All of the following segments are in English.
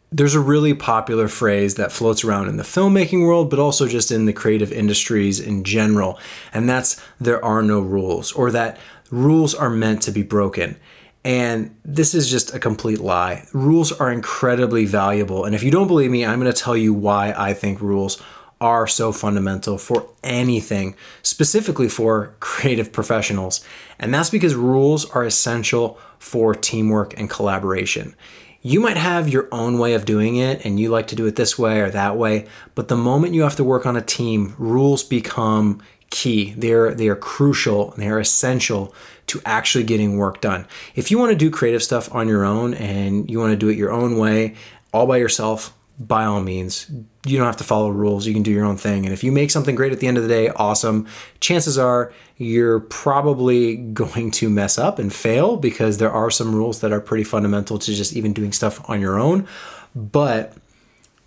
There's a really popular phrase that floats around in the filmmaking world, but also just in the creative industries in general. And that's there are no rules, or that rules are meant to be broken. And this is just a complete lie. Rules are incredibly valuable. And if you don't believe me, I'm going to tell you why I think rules are so fundamental for anything, specifically for creative professionals. And that's because rules are essential for teamwork and collaboration. You might have your own way of doing it and you like to do it this way or that way, but the moment you have to work on a team, rules become key. They are crucial and they are essential to actually getting work done. If you want to do creative stuff on your own and you want to do it your own way, all by yourself, by all means, you don't have to follow rules. You can do your own thing. And if you make something great at the end of the day, awesome. Chances are you're probably going to mess up and fail because there are some rules that are pretty fundamental to just even doing stuff on your own. But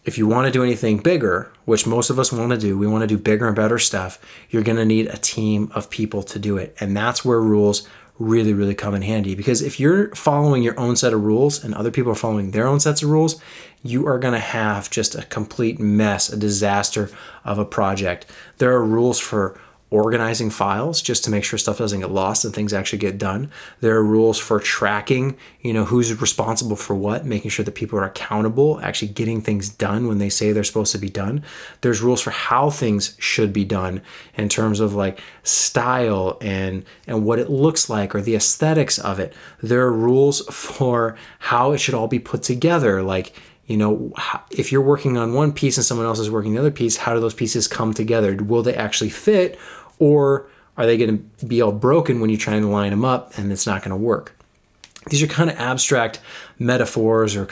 if you want to do anything bigger, which most of us want to do, we want to do bigger and better stuff, you're going to need a team of people to do it. And that's where rules really, really come in handy. Because if you're following your own set of rules and other people are following their own sets of rules, you are going to have just a complete mess, a disaster of a project. There are rules for organizing files just to make sure stuff doesn't get lost and things actually get done. There are rules for tracking, who's responsible for what, making sure that people are accountable, actually getting things done when they say they're supposed to be done. There's rules for how things should be done in terms of like style and what it looks like or the aesthetics of it. There are rules for how it should all be put together. Like, if you're working on one piece and someone else is working the other piece, how do those pieces come together? Will they actually fit? Or are they going to be all broken when you try and line them up and it's not going to work? These are kind of abstract metaphors or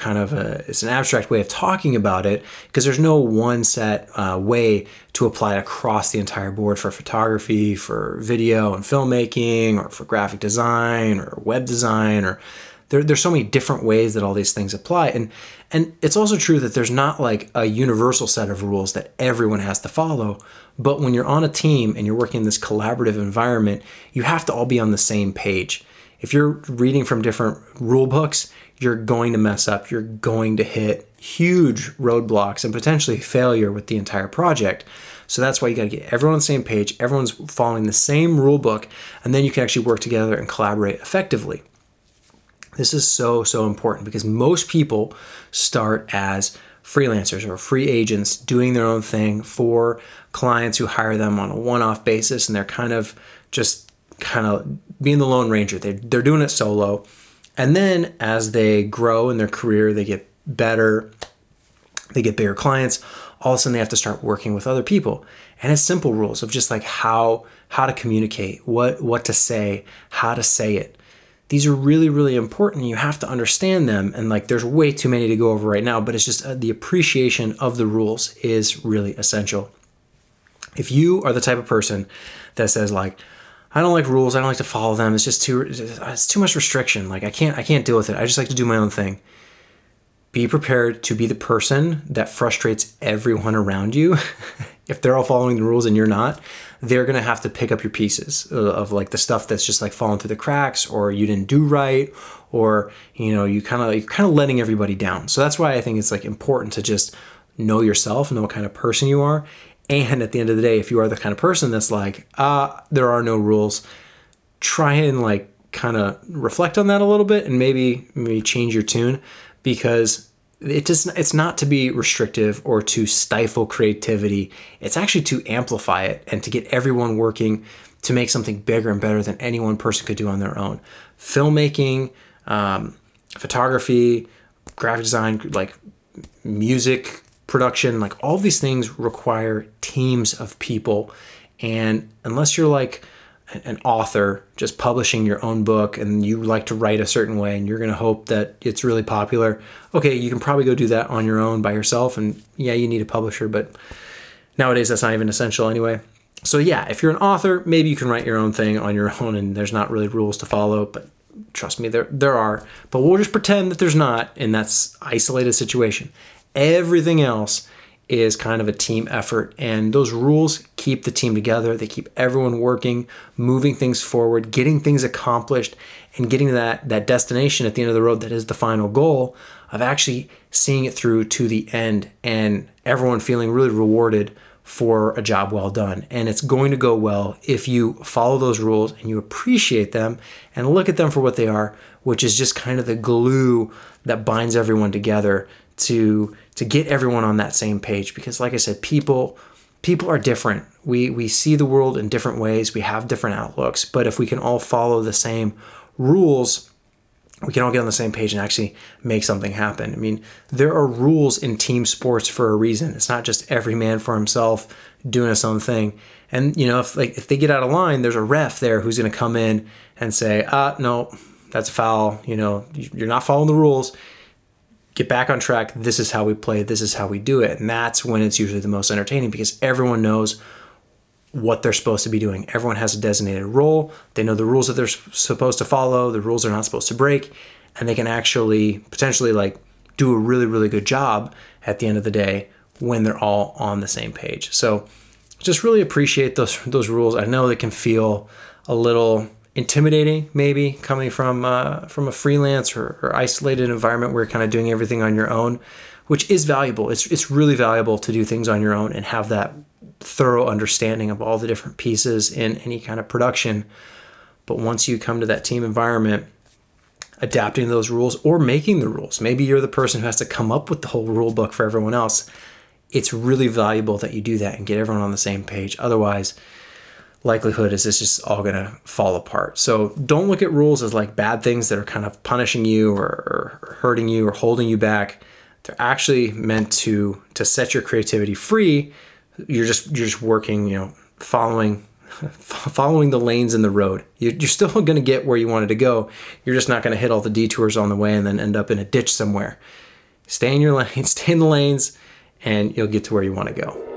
it's an abstract way of talking about it because there's no one set way to apply it across the entire board for photography, for video and filmmaking, or for graphic design or web design, or there's so many different ways that all these things apply. And it's also true that there's not like a universal set of rules that everyone has to follow. But when you're on a team and you're working in this collaborative environment, you have to all be on the same page. If you're reading from different rule books, you're going to mess up. You're going to hit huge roadblocks and potentially failure with the entire project. So that's why you got to get everyone on the same page. Everyone's following the same rule book, and then you can actually work together and collaborate effectively. This is so, so important because most people start as freelancers or free agents doing their own thing for clients who hire them on a one-off basis, and they're kind of being the Lone Ranger. They're doing it solo. And then as they grow in their career, they get better, they get bigger clients, all of a sudden they have to start working with other people. And it's simple rules of just like how to communicate, what to say, how to say it. These are really, really important. You have to understand them. And like, there's way too many to go over right now, but it's just the appreciation of the rules is really essential. If you are the type of person that says like, I don't like rules, I don't like to follow them, it's too much restriction. Like I can't deal with it. I just like to do my own thing. Be prepared to be the person that frustrates everyone around you. If they're all following the rules and you're not, they're going to have to pick up your pieces of like the stuff that's just like falling through the cracks, or you didn't do right, or you're kind of letting everybody down. So that's why I think it's like important to just know yourself, know what kind of person you are. And at the end of the day, if you are the kind of person that's like, there are no rules, try and like kind of reflect on that a little bit and maybe change your tune, because it's not to be restrictive or to stifle creativity. It's actually to amplify it and to get everyone working to make something bigger and better than any one person could do on their own. Filmmaking, photography, graphic design, like music production, like all these things require teams of people. And unless you're like an author just publishing your own book and you like to write a certain way and you're going to hope that it's really popular, okay, you can probably go do that on your own by yourself. And yeah, you need a publisher, but nowadays that's not even essential anyway. So yeah, if you're an author, maybe you can write your own thing on your own and there's not really rules to follow, but trust me, there are. But we'll just pretend that there's not in that isolated situation. Everything else is kind of a team effort, and those rules keep the team together. They keep everyone working, moving things forward, getting things accomplished, and getting to that destination at the end of the road that is the final goal of actually seeing it through to the end and everyone feeling really rewarded for a job well done. And it's going to go well if you follow those rules and you appreciate them and look at them for what they are, which is just kind of the glue that binds everyone together to get everyone on that same page. Because like I said, people are different. We see the world in different ways. We have different outlooks, but if we can all follow the same rules, we can all get on the same page and actually make something happen. I mean, there are rules in team sports for a reason. It's not just every man for himself doing his own thing. And you know, if they get out of line, there's a ref there who's going to come in and say, no, that's a foul. You know, you're not following the rules. Get back on track. This is how we play. This is how we do it. And that's when it's usually the most entertaining, because everyone knows what they're supposed to be doing. Everyone has a designated role. They know the rules that they're supposed to follow, the rules they're not supposed to break, and they can actually potentially like do a really, really good job at the end of the day when they're all on the same page. So just really appreciate those rules. I know they can feel a little intimidating, maybe coming from a freelance or isolated environment where you're kind of doing everything on your own, which is valuable. It's really valuable to do things on your own and have that thorough understanding of all the different pieces in any kind of production. But once you come to that team environment, adapting those rules or making the rules, maybe you're the person who has to come up with the whole rule book for everyone else. It's really valuable that you do that and get everyone on the same page. Otherwise, likelihood is it's just all gonna fall apart. So don't look at rules as like bad things that are kind of punishing you or hurting you or holding you back. They're actually meant to set your creativity free. You're just working, you know, following the lanes in the road. You're still going to get where you wanted to go. You're just not going to hit all the detours on the way and then end up in a ditch somewhere. Stay in your lane, stay in the lanes, and you'll get to where you want to go.